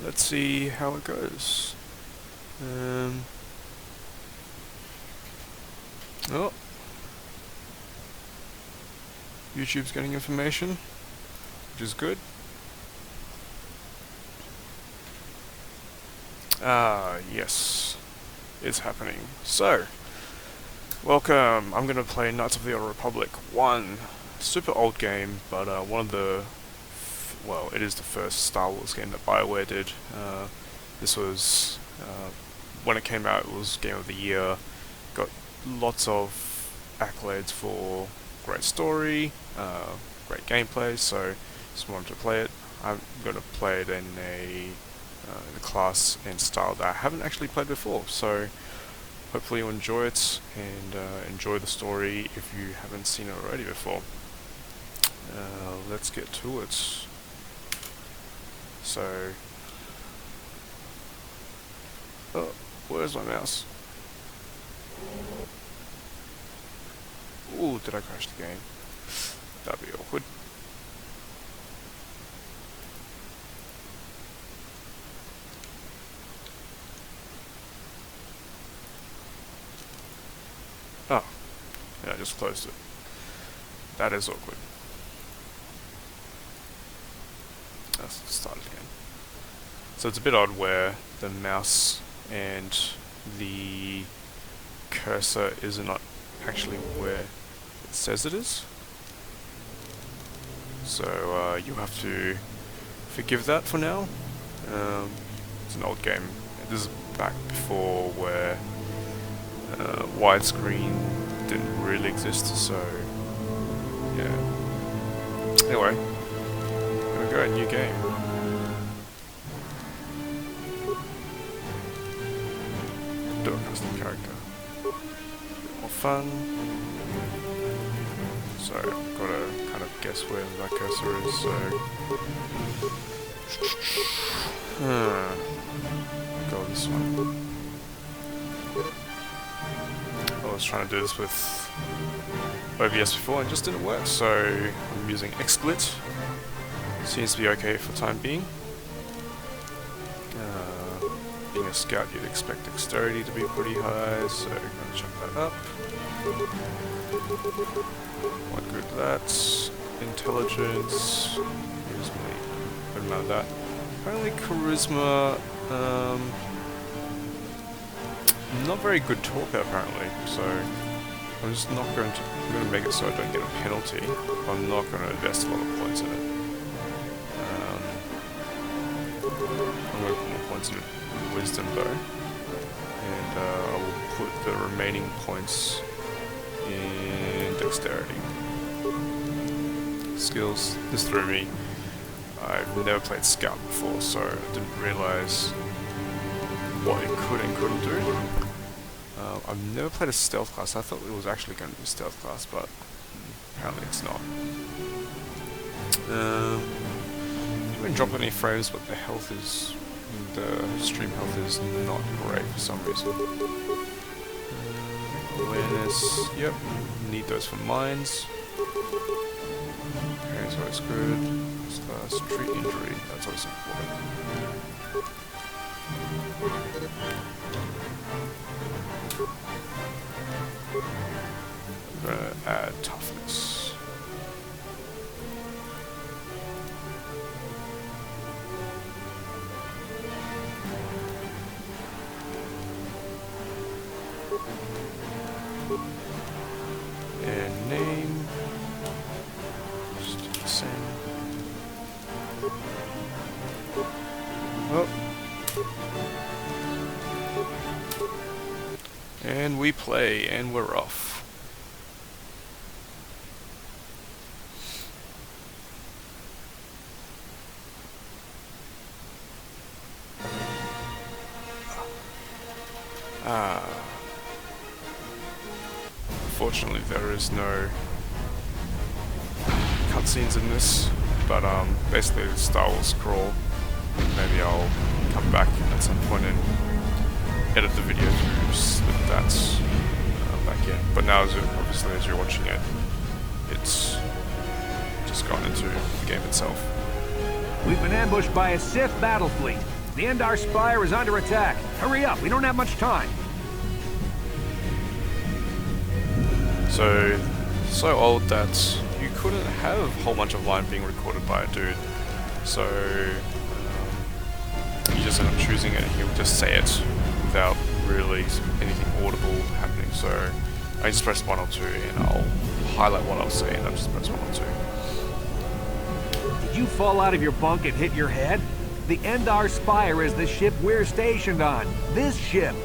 let's see how it goes. Oh, YouTube's getting information, which is good. Yes, it's happening. So, welcome. I'm gonna play Knights of the Old Republic 1. Super old game, but one of the... well, it is the first Star Wars game that BioWare did. This was... when it came out, it was Game of the Year. Got lots of accolades for great story, great gameplay, so just wanted to play it. I'm going to play it in a class and style that I haven't actually played before, so hopefully you'll enjoy it and enjoy the story if you haven't seen it already before. Let's get to it. So, oh, where's my mouse? Ooh, did I crash the game? That'd be awkward. Oh, yeah, I just closed it. That is awkward. Let's start it again. So it's a bit odd where the mouse and the cursor is not actually where it says it is. So you have to forgive that for now. It's an old game. This is back before where widescreen didn't really exist, so yeah. Anyway, here we go, new game. Do a custom character. More fun. So I've got to kind of guess where that cursor is, so go this one. I was trying to do this with OBS before and it just didn't work, so I'm using XSplit. Seems to be okay for the time being. Being a scout, you'd expect dexterity to be pretty high, so I'm going to check that up. What good that? Intelligence. Charisma. Don't that. Apparently charisma. Not very good talker apparently, so I'm just not going to. I'm going to make it so I don't get a penalty. I'm not going to invest a lot of points in it. I'm going to put more points in wisdom though, and I will put the remaining points in dexterity. Skills. This threw me. I've never played Scout before, so I didn't realise what it could and couldn't do. I've never played a stealth class. I thought it was actually going to be a stealth class, but apparently it's not. Didn't drop any frames, but the health is... the stream health is not great for some reason. Awareness, yep, need those for mines. Okay, so it's good. Treat injury, that's always important. I'm gonna add toughness. And name. Just do the same. Oh. And we play, and we're off. Unfortunately, there is no cutscenes in this, but basically it's Star Wars scroll. Maybe I'll come back at some point and edit the video to slip that back in. But now, obviously, as you're watching it, it's just gone into the game itself. We've been ambushed by a Sith battle fleet. The Endar Spire is under attack. Hurry up, we don't have much time. So old that you couldn't have a whole bunch of line being recorded by a dude. So you just end up choosing it and he'll just say it without really anything audible happening. So I just press 1 or 2 and I'll highlight what I'll say and I'll just press 1 or 2. Did you fall out of your bunk and hit your head? The Endar Spire is the ship we're stationed on. This ship.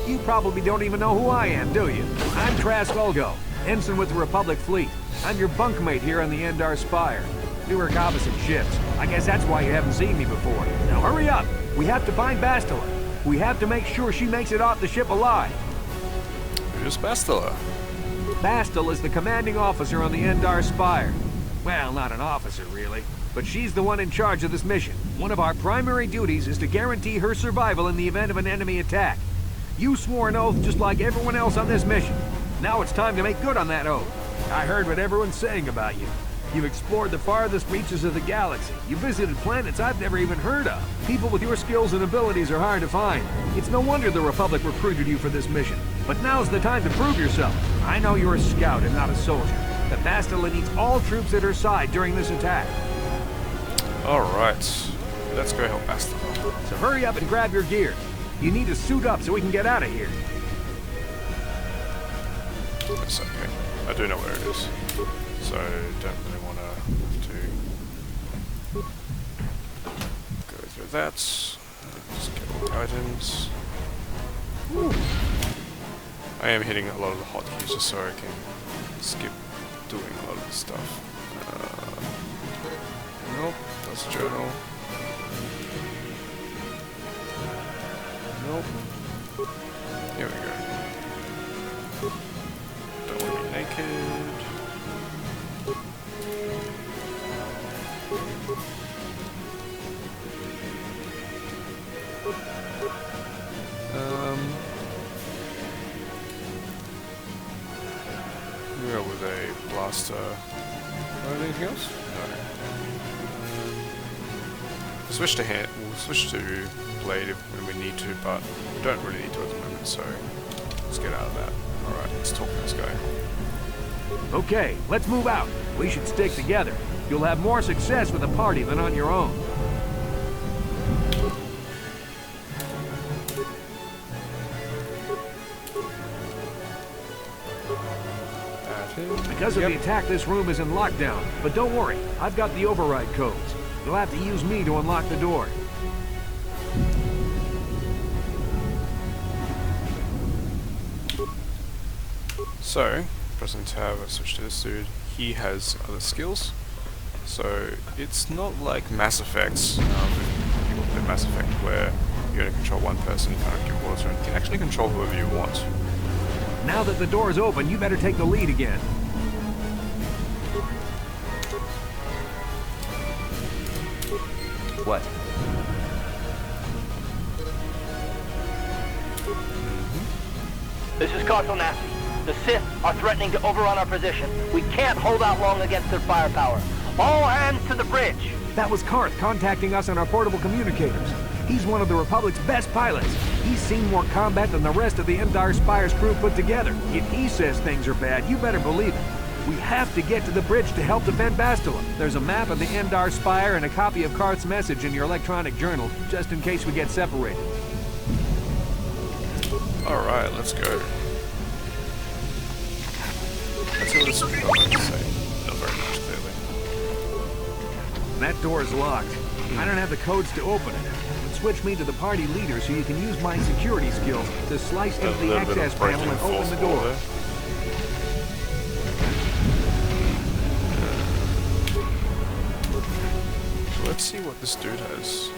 You probably don't even know who I am, do you? I'm Trask Ulgo, ensign with the Republic Fleet. I'm your bunkmate here on the Endar Spire. We work opposite ships. I guess that's why you haven't seen me before. Now hurry up! We have to find Bastila. We have to make sure she makes it off the ship alive. Who's Bastila? Bastila is the commanding officer on the Endar Spire. Well, not an officer, really. But she's the one in charge of this mission. One of our primary duties is to guarantee her survival in the event of an enemy attack. You swore an oath just like everyone else on this mission. Now it's time to make good on that oath. I heard what everyone's saying about you. You've explored the farthest reaches of the galaxy. You visited planets I've never even heard of. People with your skills and abilities are hard to find. It's no wonder the Republic recruited you for this mission. But now's the time to prove yourself. I know you're a scout and not a soldier. But Bastila needs all troops at her side during this attack. Alright, let's go help Bastila. So hurry up and grab your gear. You need to suit up so we can get out of here. It's okay. I do know where it is. So, don't really want to go through that. Just get all the items. Woo. I am hitting a lot of the hotkeys just so I can skip doing a lot of the stuff. Nope, that's a journal. Nope. Here we go. Don't want to be naked. We go with a blaster. Anything else? No. Switch to hand. We'll switch to blade when we need to, but we don't really need to at the moment. So let's get out of that. All right, let's talk to this guy. Okay, let's move out. We should stick together. You'll have more success with a party than on your own. Because of the attack, this room is in lockdown. But don't worry, I've got the override codes. You'll have to use me to unlock the door. So, pressing tab, I switch to this dude. He has other skills. So, it's not like Mass Effect, people play Mass Effect where you only control one person, you can't give orders, and you can actually control whoever you want. Now that the door is open, you better take the lead again. What? This is Cartel Nasty. The Sith are threatening to overrun our position. We can't hold out long against their firepower. All hands to the bridge! That was Karth contacting us on our portable communicators. He's one of the Republic's best pilots. He's seen more combat than the rest of the Endar Spire's crew put together. If he says things are bad, you better believe it. We have to get to the bridge to help defend Bastila. There's a map of the Endar Spire and a copy of Karth's message in your electronic journal, just in case we get separated. Alright, let's go. Let's see what this is going to say. Not very much, clearly. That door is locked. I don't have the codes to open it. But switch me to the party leader so you can use my security skills to slice into the access panel and open the door. So let's see what this dude has.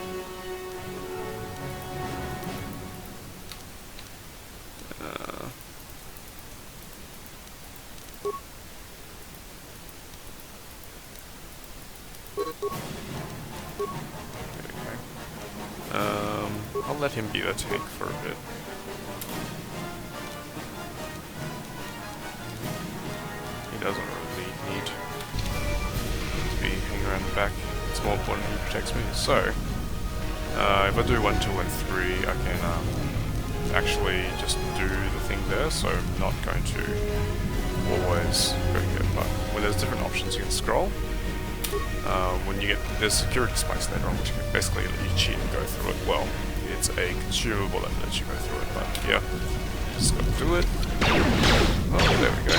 I'll let him be the tank for a bit. He doesn't really need to be hanging around the back. It's more important he protects me. So, If I do 1, 2, and 3, I can actually just do the thing there, so I'm not going to always go here. But when there's different options, you can scroll. When you get, there's security spikes later on, which can basically let you cheat and go through it. Well, it's a consumable that lets you go through it, but yeah, just go through it. Oh, there we go.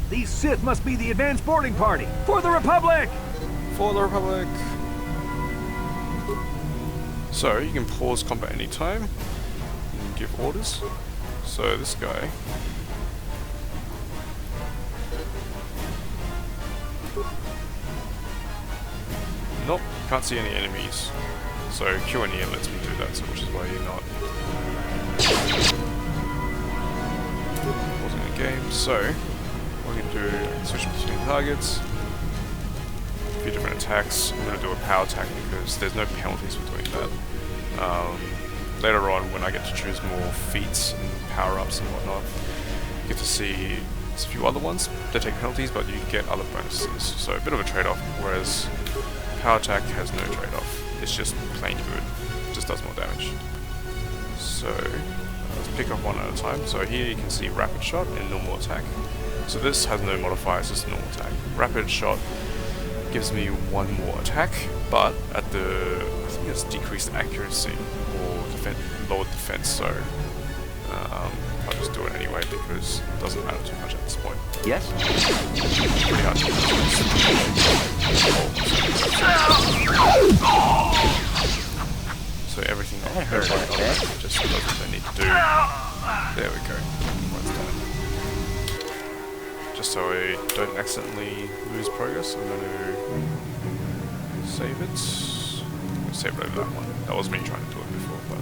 These Sith must be the advanced boarding party for the Republic. For the Republic. So you can pause combat anytime and give orders. So this guy. Nope, can't see any enemies. So Q and E lets me do that, so which is why you're not pausing the game. So what we can do, switch between targets. A few different attacks. I'm going to do a power attack because there's no penalties for doing that. Later on, when I get to choose more feats and power-ups and whatnot, you get to see a few other ones that take penalties, but you get other bonuses. So a bit of a trade-off, whereas power attack has no trade-off. It's just plain good. It just does more damage. So let's pick up one at a time. So here you can see rapid shot and normal attack. So this has no modifiers, just normal attack. Rapid shot gives me one more attack, but at the, I think it's decreased accuracy or lowered defense, so I'll just do it anyway because it doesn't matter too much at this point. Yes? Pretty hard to so everything else just does what they need to do. There we go. One's done. Just so I don't accidentally lose progress, I'm going to save it. I'm going to save it over that one. That was me trying to do it before, but...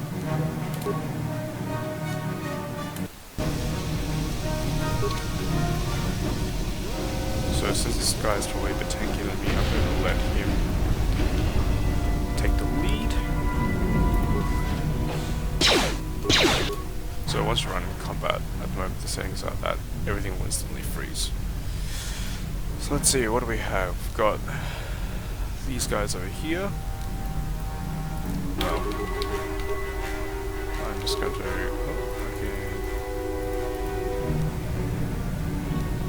So since this guy's probably a bit tankier than me, I'm going to let him take the lead. So once you run in combat, at the moment the settings are that everything will instantly freeze. So let's see, what do we have? We've got these guys over here. Well, I'm just going to...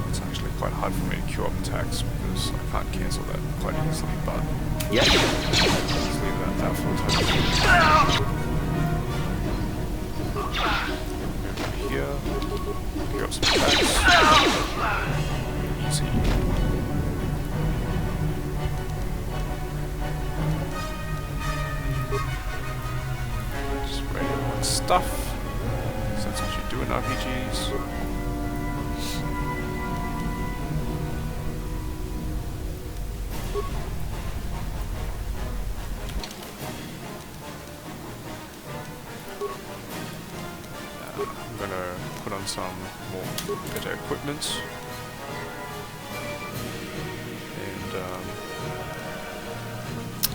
It's actually quite hard for me to queue up attacks because I can't cancel that quite easily, but... Yes. Let's leave that for a time. Here, queue up some attacks. Easy. Just random stuff. So that's what you do in RPGs. I'm gonna put on some more better equipment. And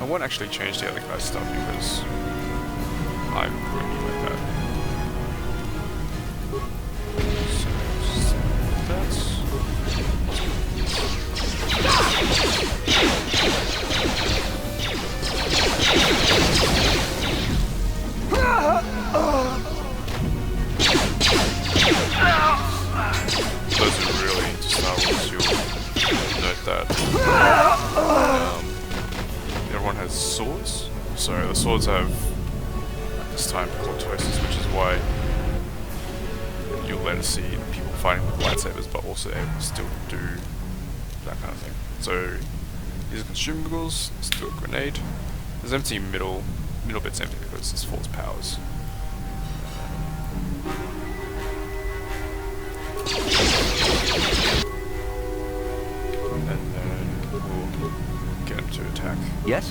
I won't actually change the other guy's stuff because I'm really like that. So that's... Those are really into Star Wars, you'll note that. Everyone has swords, so the swords have at this time cortosis, which is why you'll later see people fighting with lightsabers, but also able to still do that kind of thing. So these are consumables. Let's do a grenade. There's empty middle bit's empty because it's force powers. And then we'll get him to attack. Yes?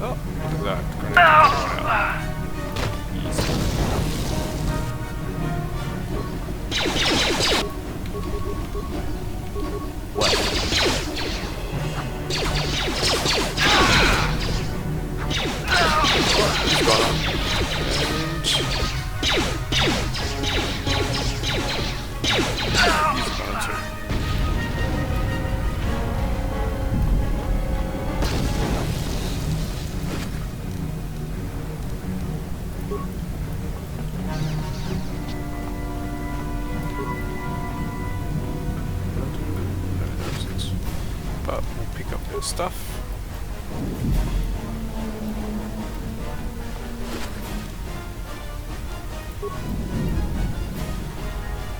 Oh, look at that. Grenade going out. Easy. What? He's gone up. And he's gone too. pick up their stuff.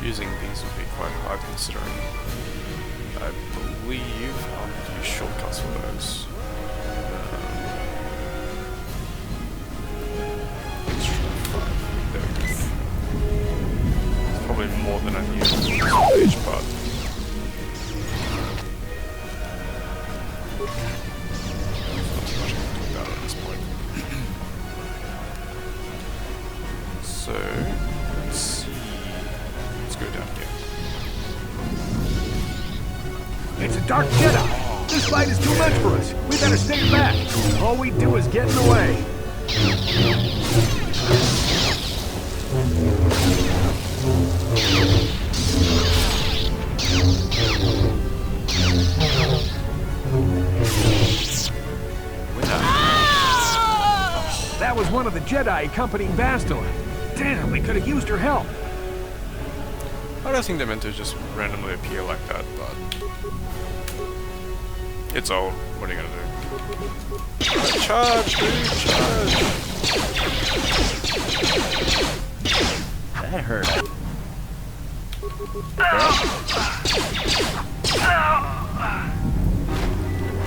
Using these would be quite hard considering I believe I'll use shortcuts for those. There we go. It's probably more than I need on this page, but there's not too much I can do about it at this point. So let's see. Let's go down here. It's a dark Jedi! This fight is too much for us! We better stay back! All we do is get in the way! That was one of the Jedi accompanying Bastila. Damn, we could have used her help! I don't think they're meant to just randomly appear like that, but it's old. What are you gonna do? Charge, dude! Charge! That hurt.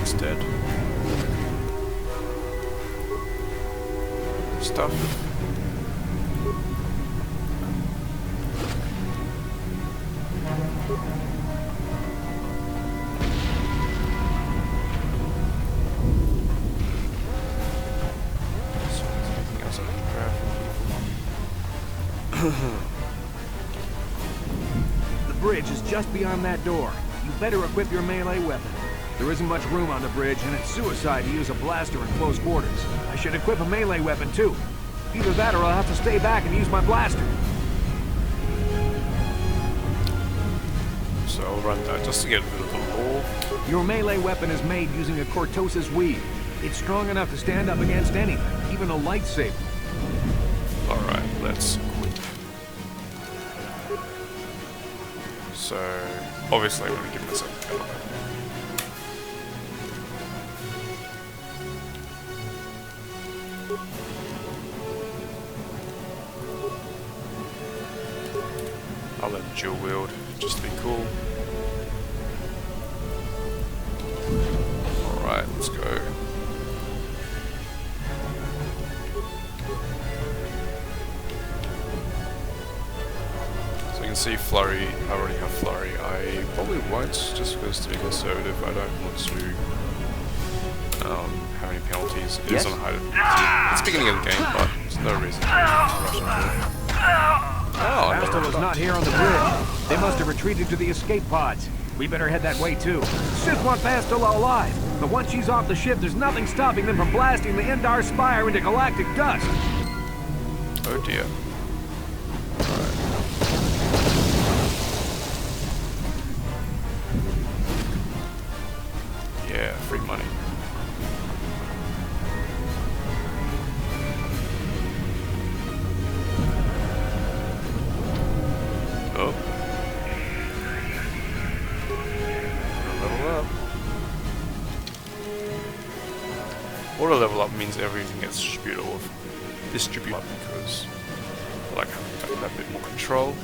It's dead. Stuff. The bridge is just beyond that door. You better equip your melee weapon. There isn't much room on the bridge, and it's suicide to use a blaster in close quarters. I should equip a melee weapon, too. Either that or I'll have to stay back and use my blaster. So I'll run that just to get a bit of the lore. Your melee weapon is made using a Cortosis weave. It's strong enough to stand up against anything, even a lightsaber. Alright, let's equip. So, obviously I'm going to give myself a gun. I'll let dual wield, just to be cool. Alright, let's go. So you can see flurry, I already have flurry. I probably won't, just because to be conservative, I don't want to have any penalties. It is on high difficulty. It's the beginning of the game, but there's no reason to rush into it. Oh, Bastila's not here on the bridge. They must have retreated to the escape pods. We better head that way too. Sith want Bastila alive, but once she's off the ship, there's nothing stopping them from blasting the Endar Spire into galactic dust. Oh dear. Alright. Yeah, free money. Oh. Level up. Auto level up means everything gets distributed off. Because I like having that bit more control.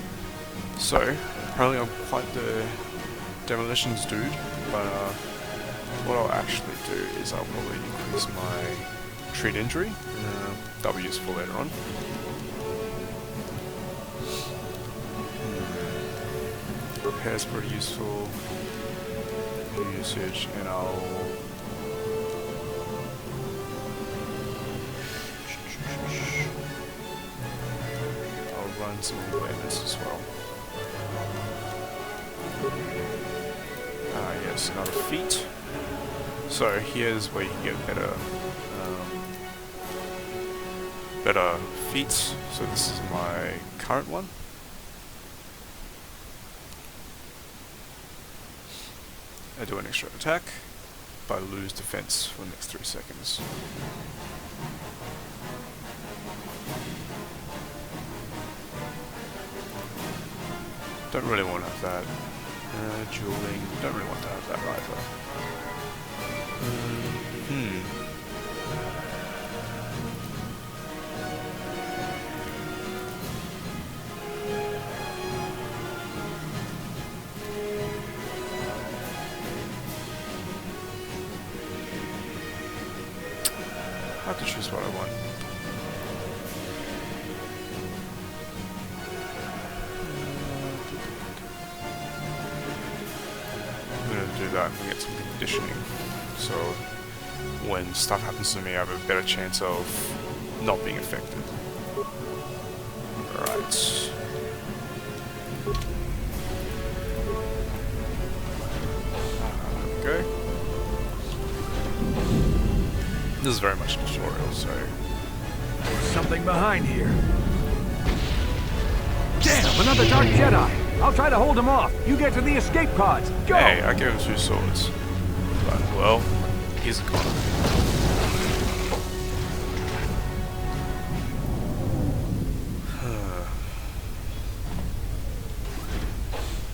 So, apparently I'm quite the demolitions dude, but what I'll actually do is I'll probably increase my treat injury. That'll be useful later on. Repair is pretty useful. New usage, and I'll run some payments as well. Yes, another feat. So here's where you can get better feats. So this is my current one. I do an extra attack, but I lose defense for the next 3 seconds. Don't really want to have that. Dueling, don't really want to have that either. Hmm. I have to choose what I want. I'm gonna do that and get some conditioning. So when stuff happens to me, I have a better chance of not being affected. Alright. There we go. This is very much a tutorial, so... There's something behind here. Damn, another Dark Jedi! I'll try to hold him off. You get to the escape pods. Go! Hey, I gave him 2 swords. But, well, he's gone.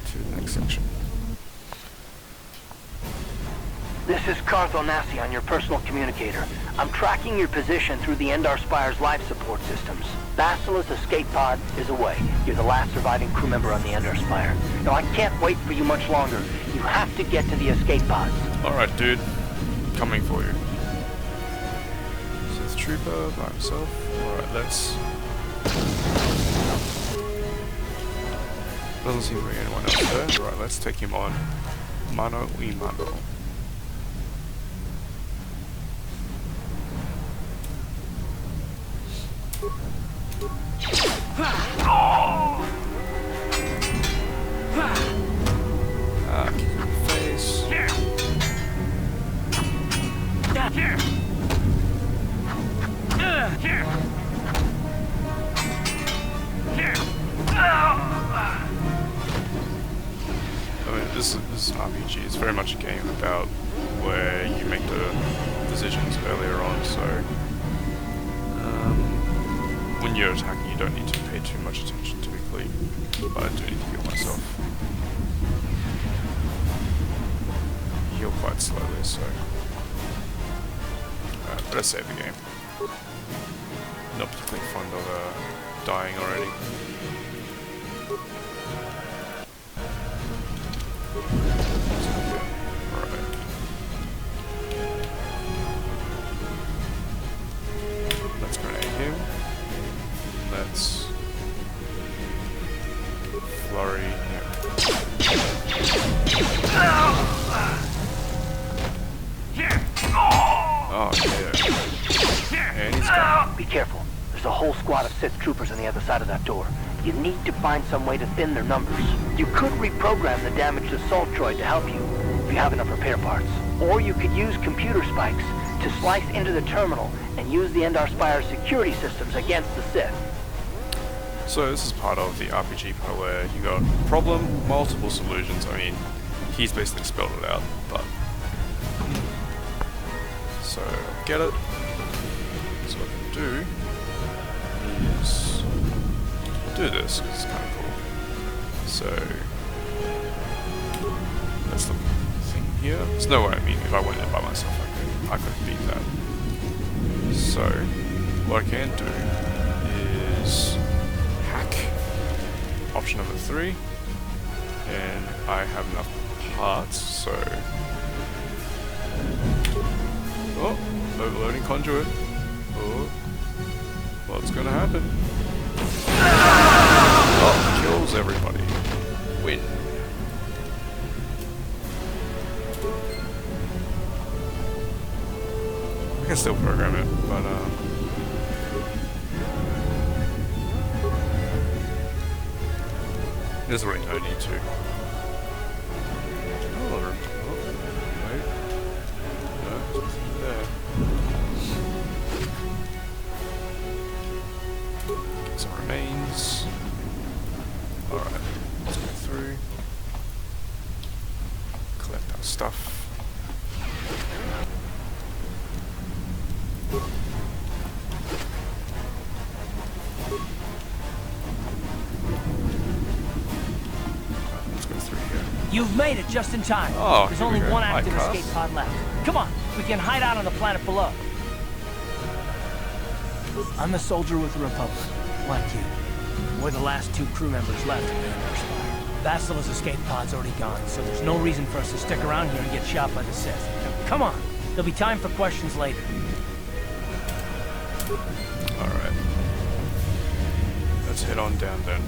To the next section. This is Cartho Nassi on your personal communicator. I'm tracking your position through the Endar Spire's life support systems. Bastila's escape pod is away. You're the last surviving crew member on the Endar Spire. Now, I can't wait for you much longer. You have to get to the escape pods. Alright, dude. Coming for you. Sith Trooper by himself. Alright, let's... Doesn't seem to be anyone else there. Right, let's take him on. Mano y mano. Kick him in the face. I mean, this is an RPG. It's very much a game about where you make the decisions earlier on, so when you're attacking you don't need to pay too much attention typically, but I do need to heal myself. Heal quite slowly, so better save the game. Not particularly fond of dying already. Alright. Let's grenade him. Let's flurry him. Oh, yeah. And he's gone. Be careful. There's a whole squad of Sith troopers on the other side of that door. You need to find some way to thin their numbers. You could reprogram the damaged assault droid to help you, if you have enough repair parts. Or you could use computer spikes to slice into the terminal and use the Endar Spire's security systems against the Sith. So this is part of the RPG part where you got problem, multiple solutions. I mean, he's basically spelled it out, but... So, get it. So what I can do is do this, because it's kind of cool. So, that's the thing here. There's no way, I mean, if I went in by myself, I could beat that. So, what I can do is hack option number 3, and I have enough parts, so... Oh, overloading conduit. Oh, what's gonna happen? Oh, kills everybody. Win. I can still program it, but there's really no need to. Oh, wait. No, there's nothing there. Get some remains. Alright, let's go through. Collect our stuff. You've made it just in time. Oh, There's here we only go. one Hi, active Carth. escape pod left. Come on, we can hide out on the planet below. I'm a soldier with the Republic, like you. We're the last 2 crew members left in the Endar Spire. Bastila's escape pod's already gone, so there's no reason for us to stick around here and get shot by the Sith. Now, come on, there'll be time for questions later. Alright. Let's head on down then.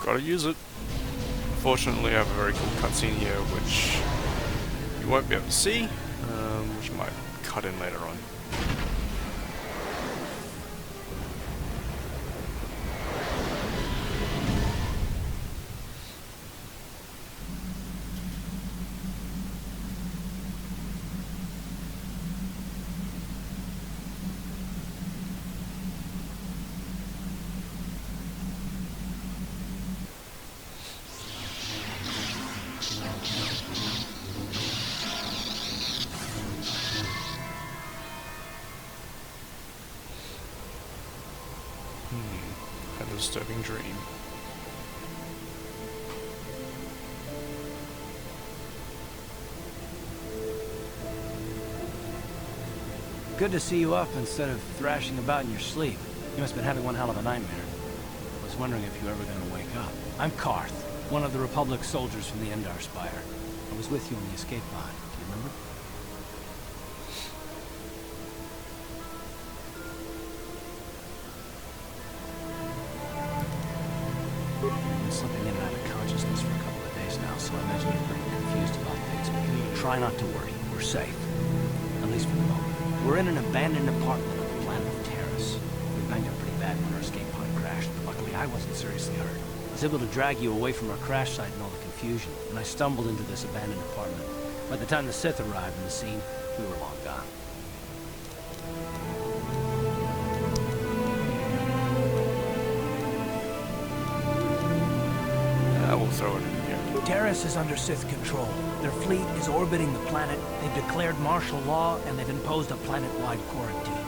Gotta use it. Unfortunately, I have a very cool cutscene here, which you won't be able to see, which I might cut in later on. Had a disturbing dream. Good to see you up instead of thrashing about in your sleep. You must have been having one hell of a nightmare. I was wondering if you were ever going to wake up. I'm Carth, one of the Republic soldiers from the Endar Spire. I was with you on the escape pod. Do you remember? I've been slipping in and out of consciousness for a couple of days now, so I imagine you're pretty confused about things. But try not to worry. We're safe. At least for the moment. We're in an abandoned apartment on the planet of Terrace. We banged up pretty bad when our escape pod crashed, but luckily I wasn't seriously hurt. I was able to drag you away from our crash site and all the confusion, and I stumbled into this abandoned apartment. By the time the Sith arrived on the scene, we were long gone. We'll throw it in here. Terrace is under Sith control. Their fleet is orbiting the planet, they've declared martial law, and they've imposed a planet-wide quarantine.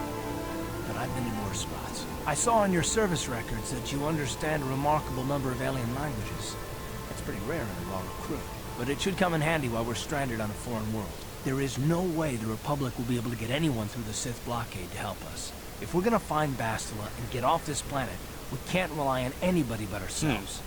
But I've been in worse spots. I saw on your service records that you understand a remarkable number of alien languages. That's pretty rare in a raw recruit. But it should come in handy while we're stranded on a foreign world. There is no way the Republic will be able to get anyone through the Sith blockade to help us. If we're gonna find Bastila and get off this planet, we can't rely on anybody but ourselves.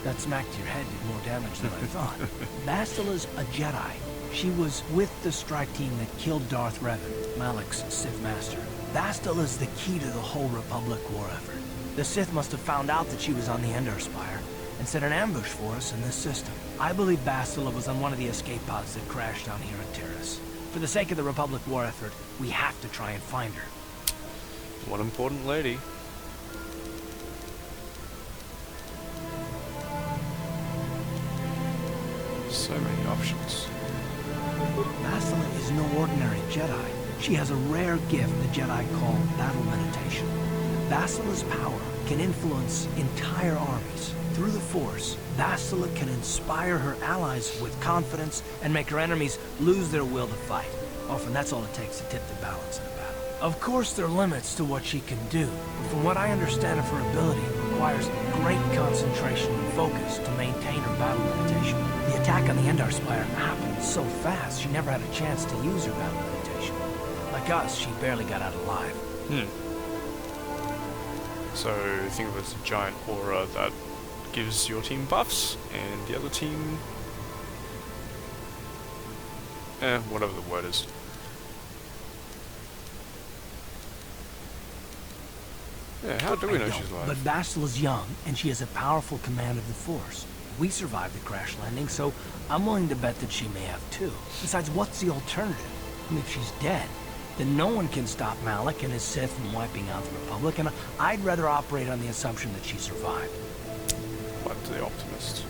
That smack to your head did more damage than I thought. Bastila's a Jedi. She was with the strike team that killed Darth Revan, Malak's Sith Master. Bastila's the key to the whole Republic war effort. The Sith must have found out that she was on the Endar Spire and set an ambush for us in this system. I believe Bastila was on one of the escape pods that crashed down here at Terrace. For the sake of the Republic war effort, we have to try and find her. One important lady. So many options. Bastila is no ordinary Jedi. She has a rare gift the Jedi call battle meditation. Bastila's power can influence entire armies. Through the Force, Bastila can inspire her allies with confidence and make her enemies lose their will to fight. Often that's all it takes to tip the balance in a battle. Of course there are limits to what she can do, but from what I understand of her ability, it requires great concentration and focus to maintain her battle meditation. The attack on the Endar Spire happened so fast, she never had a chance to use her battle meditation. Like us, she barely got out alive. So think of it as a giant aura that gives your team buffs, and the other team... whatever the word is. Yeah, how do we know she's alive? But Bastila's young, and she has a powerful command of the Force. We survived the crash landing, so I'm willing to bet that she may have too. Besides, what's the alternative? I mean, if she's dead, then no one can stop Malak and his Sith from wiping out the Republic, and I'd rather operate on the assumption that she survived. But the optimist.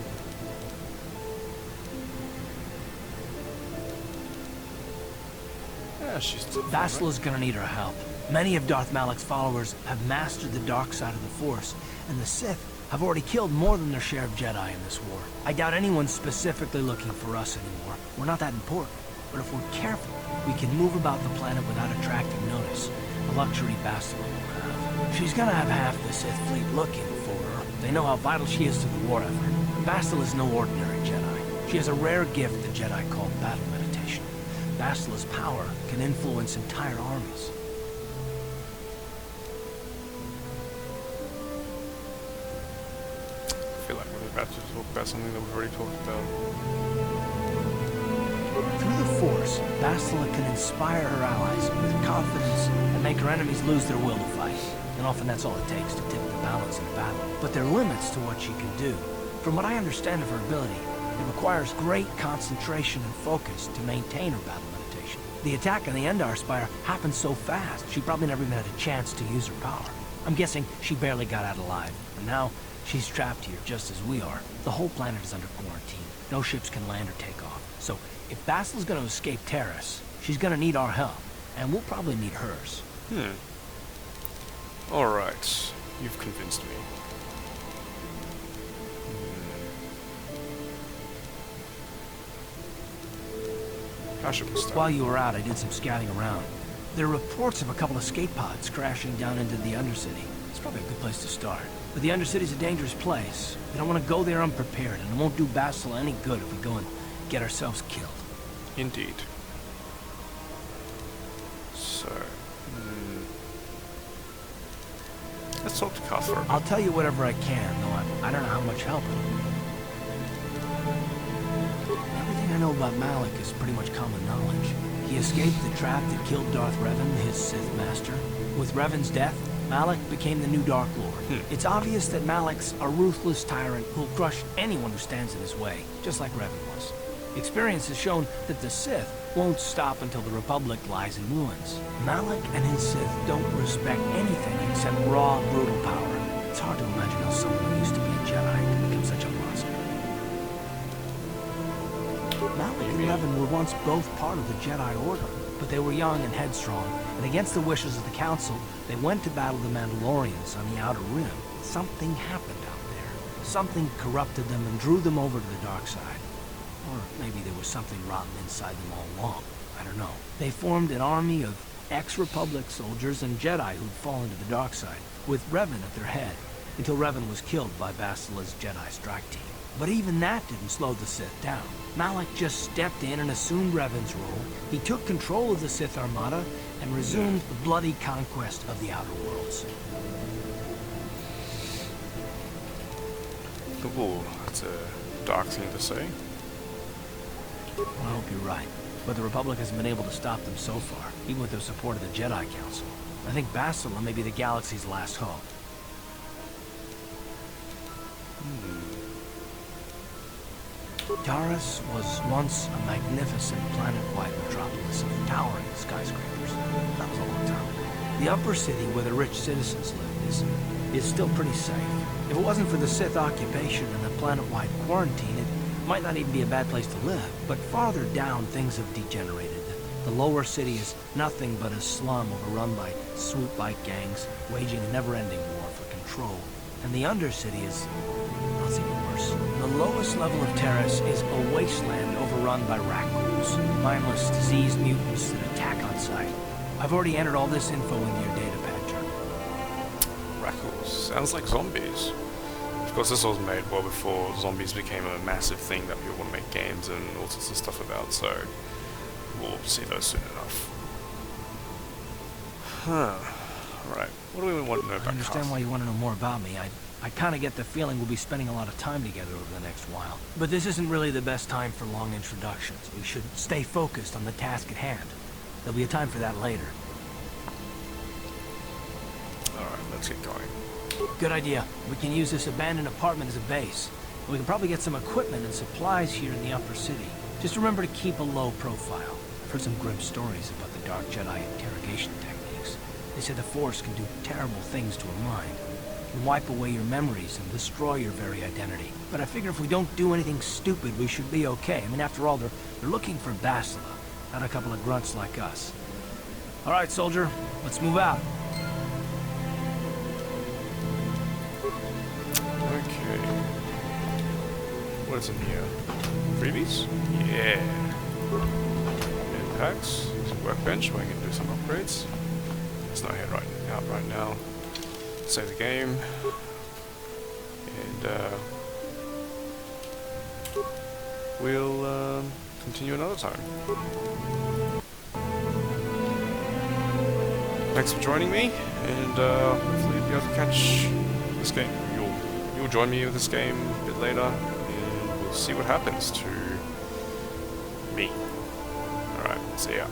Yeah, she's still Bastila's gonna need our help. Many of Darth Malak's followers have mastered the dark side of the Force, and the Sith have already killed more than their share of Jedi in this war. I doubt anyone's specifically looking for us anymore. We're not that important. But if we're careful, we can move about the planet without attracting notice. A luxury Bastila will have. She's gonna have half the Sith fleet looking for her. They know how vital she is to the war effort. Bastila is no ordinary Jedi. She has a rare gift the Jedi call battle meditation. Bastila's power can influence entire armies. I feel like we're about to talk about something that we've already talked about. Through the Force, Bastila can inspire her allies with confidence and make her enemies lose their will to fight. And often that's all it takes to tip the balance in a battle. But there are limits to what she can do. From what I understand of her ability, it requires great concentration and focus to maintain her battle meditation. The attack on the Endar Spire happened so fast, she probably never even had a chance to use her power. I'm guessing she barely got out alive, and now she's trapped here just as we are. The whole planet is under quarantine. No ships can land or take off. So if Bastila's gonna escape Terrace, she's gonna need our help, and we'll probably need hers. Alright, you've convinced me. How should we start? While you were out, I did some scouting around. There are reports of a couple of escape pods crashing down into the Undercity. It's probably a good place to start. But the Undercity's a dangerous place. We don't want to go there unprepared, and it won't do Bastila any good if we go and get ourselves killed. Indeed. So, let's talk to Cuthbert. I'll tell you whatever I can, though I don't know how much help it'll be. Everything I know about Malik is pretty much common knowledge. He escaped the trap that killed Darth Revan, his Sith master. With Revan's death, Malik became the new Dark Lord. It's obvious that Malik's a ruthless tyrant who'll crush anyone who stands in his way, just like Revan was. Experience has shown that the Sith won't stop until the Republic lies in ruins. Malik and his Sith don't respect anything except raw, brutal power. It's hard to imagine how someone who used to be a Jedi could become such a monster. Malik and Revan were once both part of the Jedi Order, but they were young and headstrong, and against the wishes of the Council, they went to battle the Mandalorians on the Outer Rim. Something happened out there. Something corrupted them and drew them over to the dark side. Or maybe there was something rotten inside them all along. I don't know. They formed an army of ex-Republic soldiers and Jedi who'd fallen to the dark side, with Revan at their head, until Revan was killed by Bastila's Jedi strike team. But even that didn't slow the Sith down. Malik just stepped in and assumed Revan's role. He took control of the Sith Armada and resumed the bloody conquest of the Outer Worlds. Ooh, that's a dark thing to say. Well, I hope you're right. But the Republic hasn't been able to stop them so far, even with the support of the Jedi Council. I think Bastila may be the galaxy's last hope. Taris was once a magnificent planet-wide metropolis of towering skyscrapers. That was a long time ago. The upper city where the rich citizens lived is still pretty safe. If it wasn't for the Sith occupation and the planet-wide quarantine, it might not even be a bad place to live. But farther down, things have degenerated. The lower city is nothing but a slum overrun by swoop bike gangs, waging a never-ending war for control. And the undercity is... well, it's even worse. The lowest level of Terrace is a wasteland overrun by raccoons, mindless, diseased mutants that attack on sight. I've already entered all this info into your datapad, Journal. Raccoons. Sounds like zombies. Of course, this was made well before zombies became a massive thing that people want to make games and all sorts of stuff about, so we'll see those soon enough. Right. What do we want to know about I understand why you want to know more about me. I kind of get the feeling we'll be spending a lot of time together over the next while. But this isn't really the best time for long introductions. We should stay focused on the task at hand. There'll be a time for that later. Alright, let's get going. Good idea. We can use this abandoned apartment as a base. We can probably get some equipment and supplies here in the upper city. Just remember to keep a low profile. I've heard some grim stories about the Dark Jedi interrogation techniques. They say the Force can do terrible things to a mind. It can wipe away your memories and destroy your very identity. But I figure if we don't do anything stupid, we should be okay. I mean, after all, they're looking for Bastila, not a couple of grunts like us. All right, soldier, let's move out. Okay. What is in here? Freebies? Yeah. Med packs. Some workbench where I can do some upgrades. It's not out right now. Save the game. And we'll continue another time. Thanks for joining me, and hopefully you'll be able to catch this game. You'll join me with this game a bit later, and we'll see what happens to me. Alright, see ya.